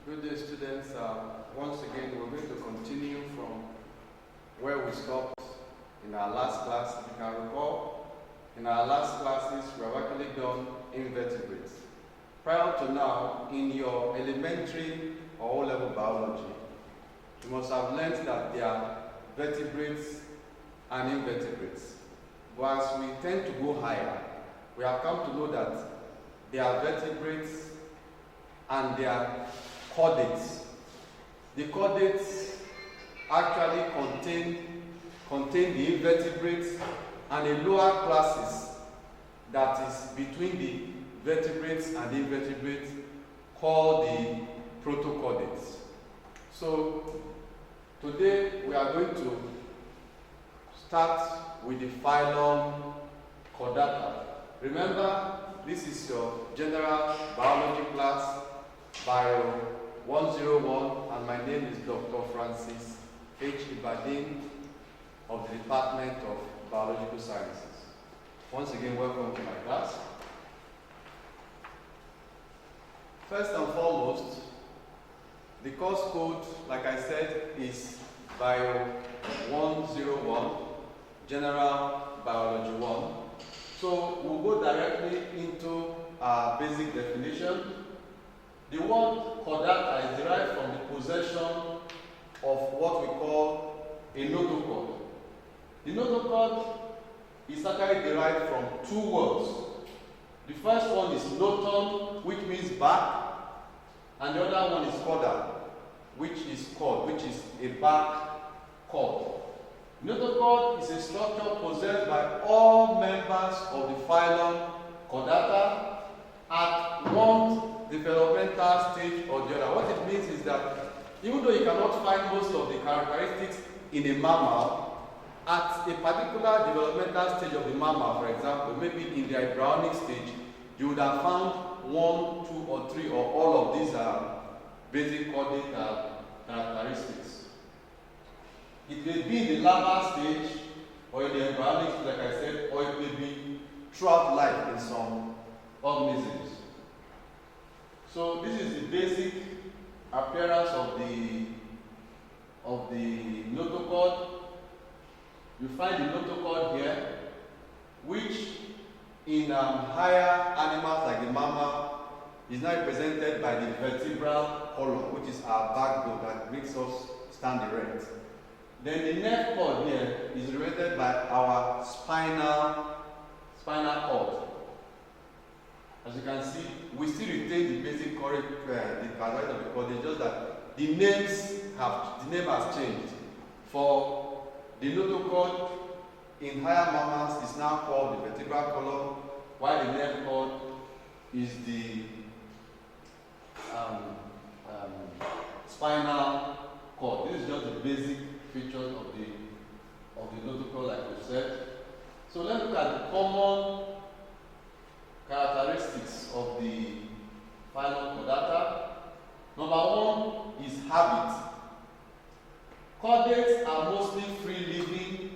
Good day, students. Once again, we're going to continue from where we stopped in our last class. If you can recall, in our last classes, we have actually done invertebrates. Prior to now, in your elementary or O-level biology, you must have learned that there are vertebrates and invertebrates. But as we tend to go higher, we have come to know that there are vertebrates and there are chordates. The chordates actually contain the invertebrates and the lower classes that is between the vertebrates and the invertebrates called the protochordates. So today we are going to start with the phylum Chordata. Remember, this is your general biology class, Bio 101, and my name is Dr. Francis H. Ibadin of the Department of Biological Sciences. Once again, welcome to my class. First and foremost, the course code, like I said, is Bio 101, General Biology 1. So we'll go directly into our basic definition. The word chordata is derived from the possession of what we call a notochord. The notochord is actually derived from two words. The first one is noton, which means back, and the other one is chorda, which is chord, which is a back chord. Notochord is a structure possessed by all members of the phylum Chordata at one developmental stage or the other. What it means is that even though you cannot find most of the characteristics in a mammal, at a particular developmental stage of the mammal, for example, maybe in the embryonic stage, you would have found 1, 2, or 3, or all of these basic chordate characteristics. It may be in the larval stage or in the embryonic stage, like I said, or it may be throughout life in some organisms. So this is the basic appearance of the notochord. You find the notochord here, which in higher animals like the mammal is now represented by the vertebral column, which is our backbone that makes us stand erect. Then the nerve cord here is represented by our spinal cord. As you can see, we still retain the basic cord, the characteristic of the cord. It's just that the name has changed. For the notochord in higher mammals is now called the vertebral column, while the nerve cord is the spinal cord. This is just the basic features of the notochord, like we said. So let's look at the common characteristics of the phylum Chordata. Number one is habit. Chordates are mostly free-living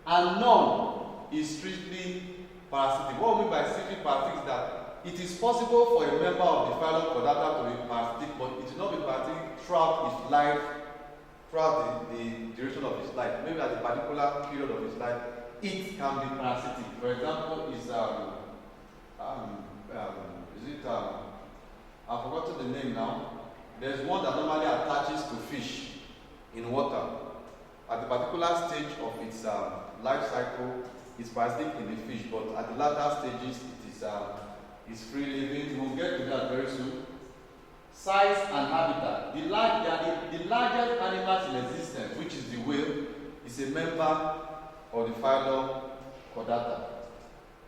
and none is strictly parasitic. What we mean by strictly parasitic is that it is possible for a member of the phylum Chordata to be parasitic, but it will not be parasitic throughout his life, throughout the duration of his life. Maybe at a particular period of his life, it can be parasitic. For example, I've forgotten the name now. There's one that normally attaches to fish in water. At a particular stage of its life cycle, it's parasitic in the fish, but at the latter stages, it is free living. We'll get to that very soon. Size and habitat. The largest animals in existence, which is the whale, is a member of the phylum Chordata.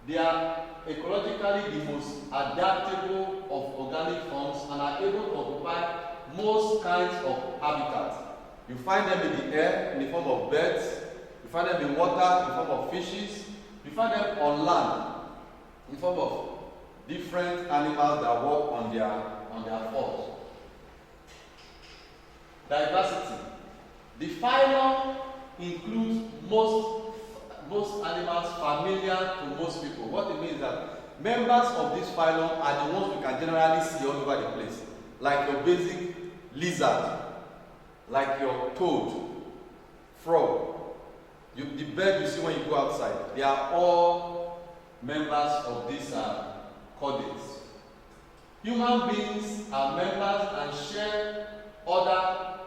They are ecologically the most adaptable of organic forms and are able to occupy most kinds of habitats. You find them in the air in the form of birds, you find them in water in the form of fishes, you find them on land in the form of different animals that walk on their fours. Diversity. The phylum includes most animals familiar to most people. What it means is that members of this phylum are the ones we can generally see all over the place. Like your basic lizard, like your toad, frog, the bird you see when you go outside, they are all members of this chordates. Human beings are members and share other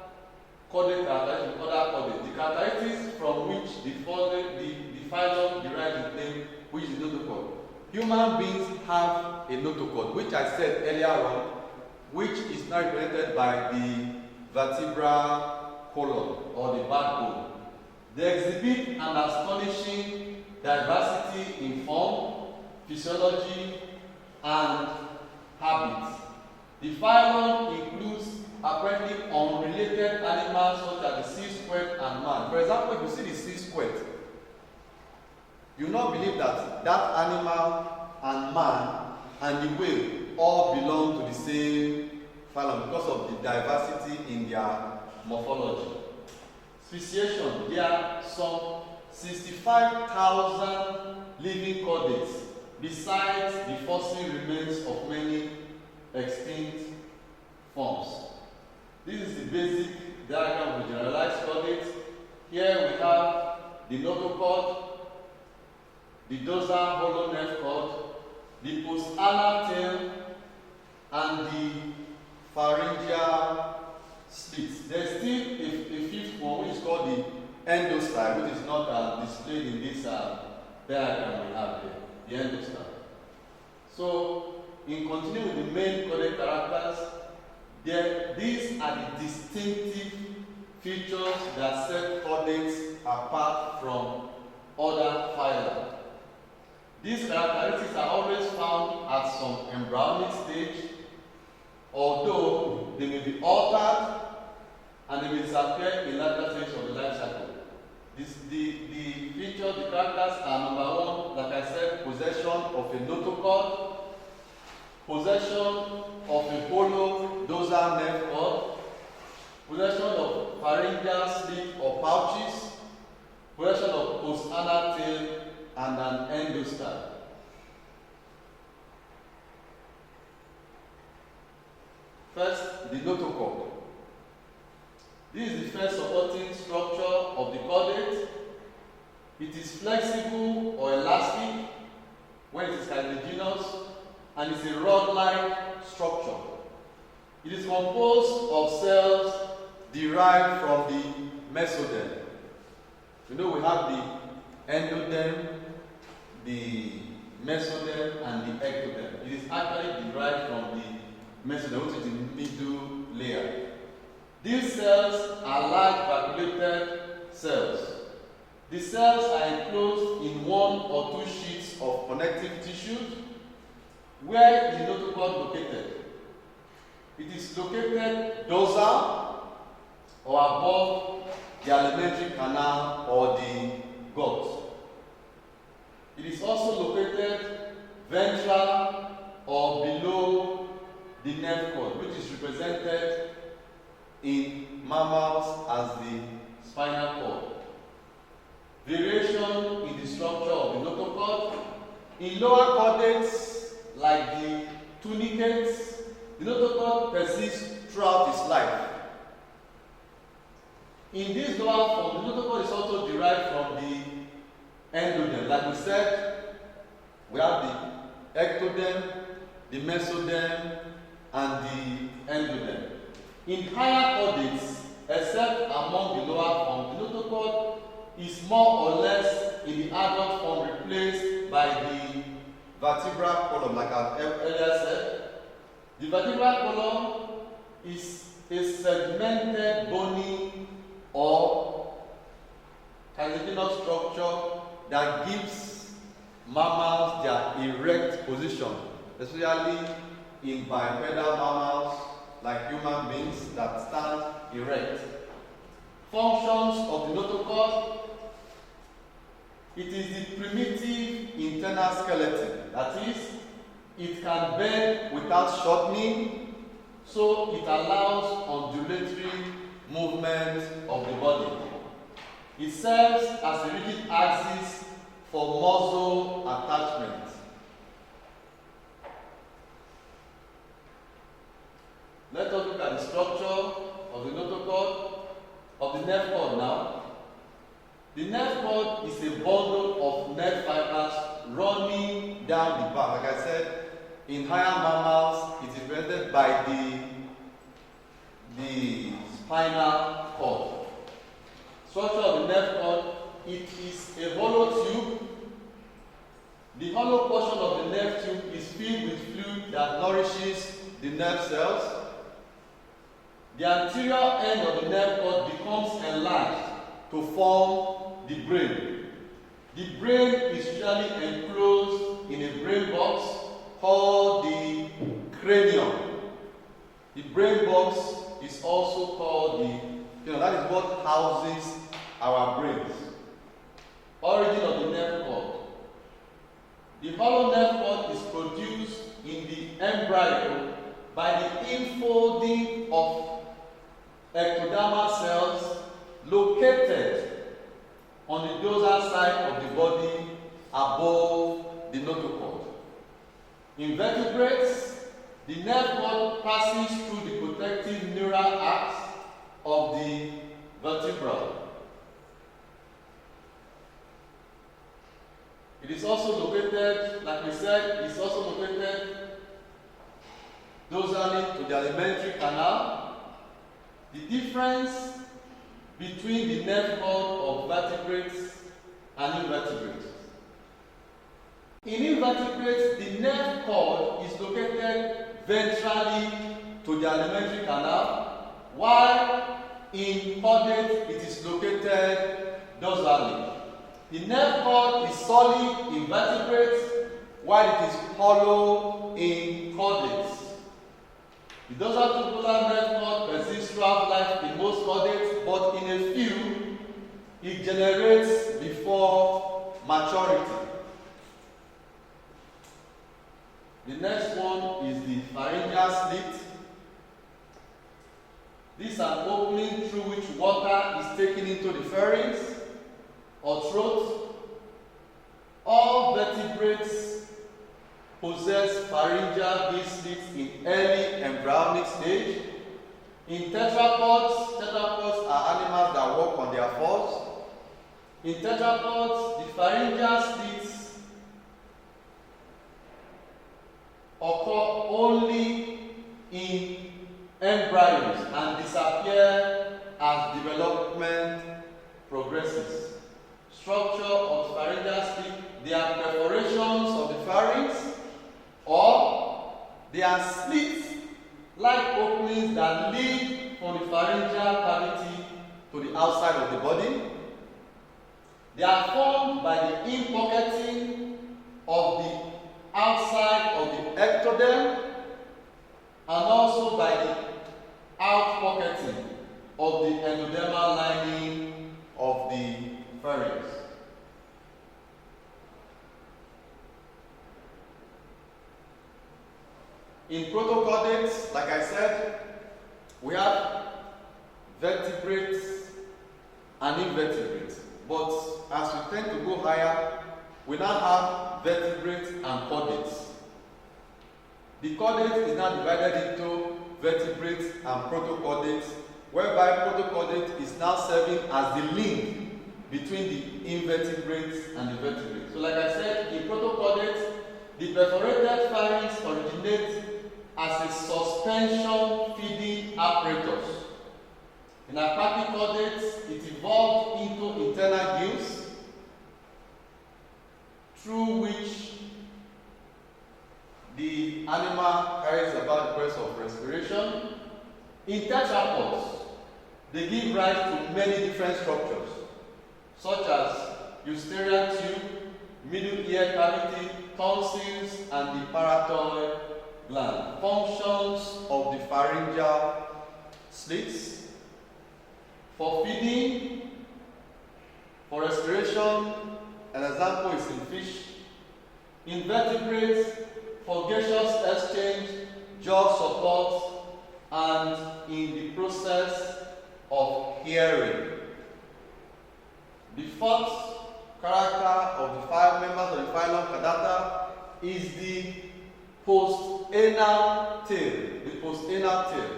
chordate characteristics with other chordates. The characteristics from which the phylum derives its name, which is notochord. Human beings have a notochord, which I said earlier on, which is now represented by the vertebral column or the backbone. They exhibit an astonishing diversity in form, physiology, and habits. The phylum includes apparently unrelated animals such as the sea squirt and man. For example, if you see the sea squirt, you will not believe that that animal and man and the whale all belong to the same phylum because of the diversity in their morphology. Speciation, there are some 65,000 living chordates besides the fossil remains of many extinct forms. This is the basic diagram of generalized chordate. Here we have the notochord, the dorsal hollow nerve cord, the post-anal tail, and the pharyngeal slits. There is still a fifth one which is called the endostyle, which is not displayed in this diagram we have here, the endostyle. So, in continuing with the main chordate characters, these are the distinctive features that set chordates apart from other phyla. These characteristics are always found at some embryonic stage, although they may be altered and they may disappear in later stages of the life cycle. The features, the characters are number one, like I said, possession of a notochord, possession of a hollow dorsal nerve cord, possession of pharyngeal slit or pouches, possession of post-anal tail, and an endostyle. First, the notochord. This is the first supporting structure of the chordate. It is flexible or elastic when it is cartilaginous, and it's a rod-like structure. It is composed of cells derived from the mesoderm. You know, we have the endoderm, the mesoderm, and the ectoderm. It is actually derived from the mesoderm, which is the middle layer. These cells are large vacuolated cells. The cells are enclosed in one or two sheets of connective tissues. Where is the notochord located? It is located dorsal or above the alimentary canal or the gut. It is also located ventral or below the nerve cord, which is represented in mammals as the spinal cord. Variation in the structure of the notochord. In lower chordates, like the tunicates, the notochord persists throughout its life. In this lower form, the notochord is also derived from the endoderm. Like we said, we have the ectoderm, the mesoderm, and the endoderm. In higher chordates, except among the lower form, the notochord is more or less in the adult form replaced by the vertebral column, like I earlier said. The vertebral column is a segmented bony or cartilaginous structure that gives mammals their erect position, especially in bipedal mammals like human beings that stand erect. Functions of the notochord. It is the primitive internal skeleton. That is, it can bend without shortening, so it allows undulatory movement of the body. It serves as a rigid axis for muscle attachment. Let us look at the structure The nerve cord is a bundle of nerve fibers running down the back. Like I said, in higher mammals, it is represented by the spinal cord. Structure of the nerve cord, it is a hollow tube. The hollow portion of the nerve tube is filled with fluid that nourishes the nerve cells. The anterior end of the nerve cord becomes enlarged to form the brain. The brain is usually enclosed in a brain box called the cranium. The brain box is also called that is what houses our brains. Origin of the nerve cord. The hollow nerve cord is produced in the embryo by the infolding of ectodermal cells located on the dorsal side of the body above the notochord. In vertebrates, the nerve cord passes through the protective neural arcs of the vertebra. It is also located, like we said, it is also located dorsally to the alimentary canal. The difference between the nerve cord of vertebrates and invertebrates. In invertebrates, the nerve cord is located ventrally to the alimentary canal, while in chordates it is located dorsally. The nerve cord is solid in vertebrates, while it is hollow in chordates. The dorsal tubular nerve cord persists throughout life in most chordates, but in a few, it generates before maturity. The next one is the pharyngeal slit. This is an opening through which water is taken into the pharynx or throat. All vertebrates possess pharyngeal gill slits in early embryonic stage. In tetrapods are animals that walk on their fours. In tetrapods, the pharyngeal slits occur only in embryos and disappear as development progresses. Structure of pharyngeal slit: they are perforations of the pharynx, or they are slits like openings that lead from the pharyngeal cavity to the outside of the body. They are formed by the in-pocketing of the outside of the ectoderm and also by the out-pocketing of the endodermal lining of the pharynx. In protochordates, like I said, we have vertebrates and invertebrates. But as we tend to go higher, we now have vertebrates and chordates. The chordate is now divided into vertebrates and protochordates, whereby protochordate is now serving as the link between the invertebrates and the vertebrates. So like I said, in protochordates, the perforated pharynx originates as a suspension feeding apparatus. In aquatic chordates, it evolved into internal gills through which the animal carries about the process of respiration. In tetrapods, they give rise to many different structures, such as eustachian tube, middle ear cavity, tonsils, and the parotid gland. Functions of the pharyngeal slits: for feeding, for respiration. An example is in fish. In vertebrates, for gaseous exchange, jaw support, and in the process of hearing. The fourth character of the five members of the phylum Chordata is the postanal tail. The postanal tail.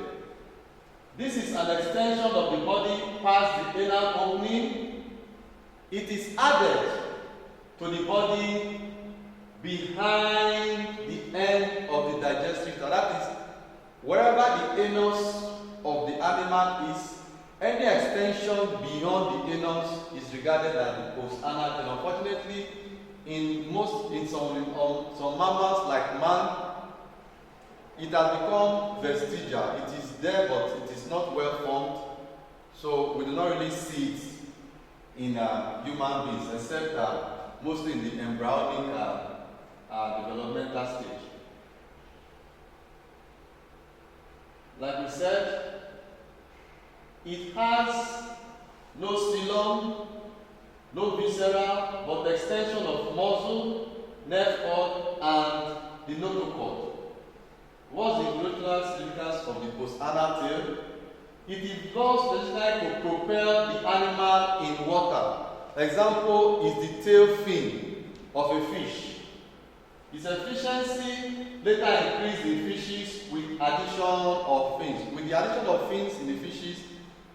This is an extension of the body past the anal opening it is added to the body behind the end of the digestive tract. That is, wherever the anus of the animal is, any extension beyond the anus is regarded as the post-anal tail. Unfortunately, in some mammals like man, it has become vestigial. It is there, but it is not well formed, so we do not really see it in human beings, except mostly in the embryonic developmental stage. Like we said, it has no cilium, no viscera, but extension of muscle, nerve cord, and the notochord. What's the evolutionary significance of the post-anal tail? It evolves specifically to propel the animal in water. Example is the tail fin of a fish. Its efficiency later increased in fishes with addition of fins. With the addition of fins in the fishes,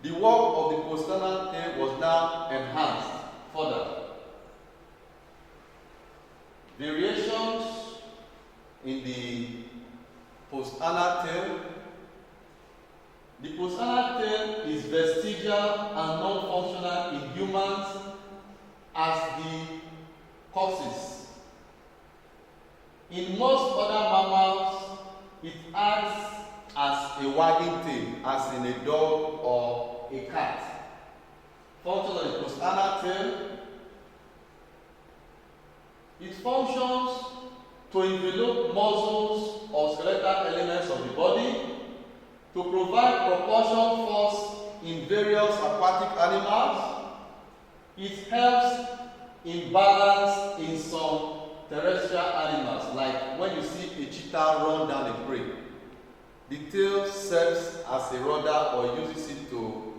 the work of the post-anal tail was now enhanced further. Variations in the post-anal tail. The post-anal tail is vestigial and non-functional in humans as the coccyx. In most other mammals, it acts as a wagging tail, as in a dog or a cat. Function of the post-anal tail. It functions to envelop muscles or skeletal elements of the body, to provide propulsion force in various aquatic animals. It helps in balance in some terrestrial animals, like when you see a cheetah run down a prey. The tail serves as a rudder or uses it to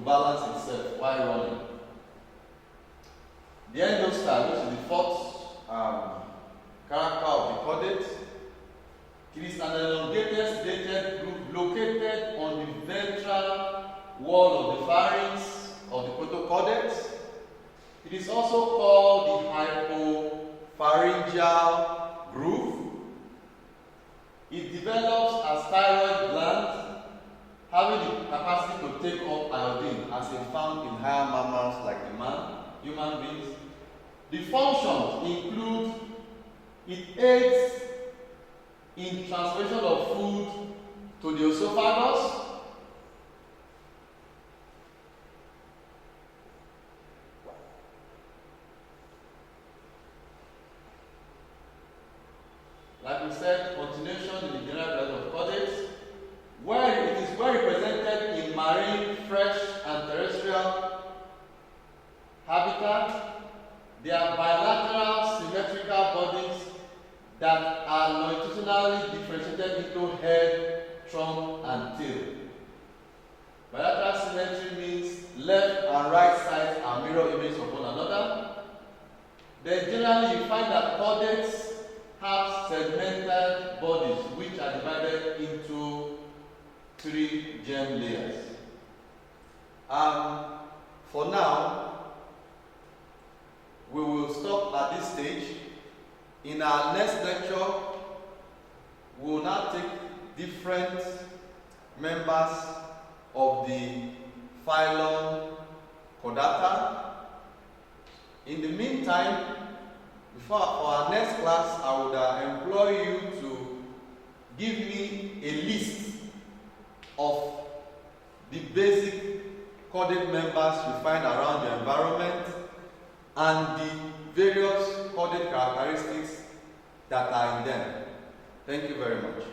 balance itself while running. The endostyle, which is the fourth character of the chordate, it is an elongated sedated groove located on the ventral wall of the pharynx of the protochordate. It is also called the hypopharyngeal groove. It develops as thyroid gland, having the capacity to take up iodine, as is found in higher mammals like human beings. The functions include it aids in transportation of food to the esophagus. Like we said, continuation in the general class of chordates, where it is well represented in marine, fresh, and terrestrial habitat. They are bilateral symmetrical bodies that are longitudinally differentiated into head, trunk, and tail. Bilateral symmetry means left and right sides are mirror images of one another. Then generally you find that chordates have segmented bodies which are divided into 3 germ layers. For now, we will stop at this stage. In our next lecture, we will now take different members of the phylum Chordata. In the meantime, for our next class, I would employ you to give me a list of the basic chordate members you find around your environment and the various chordate characteristics that are in them. Thank you very much.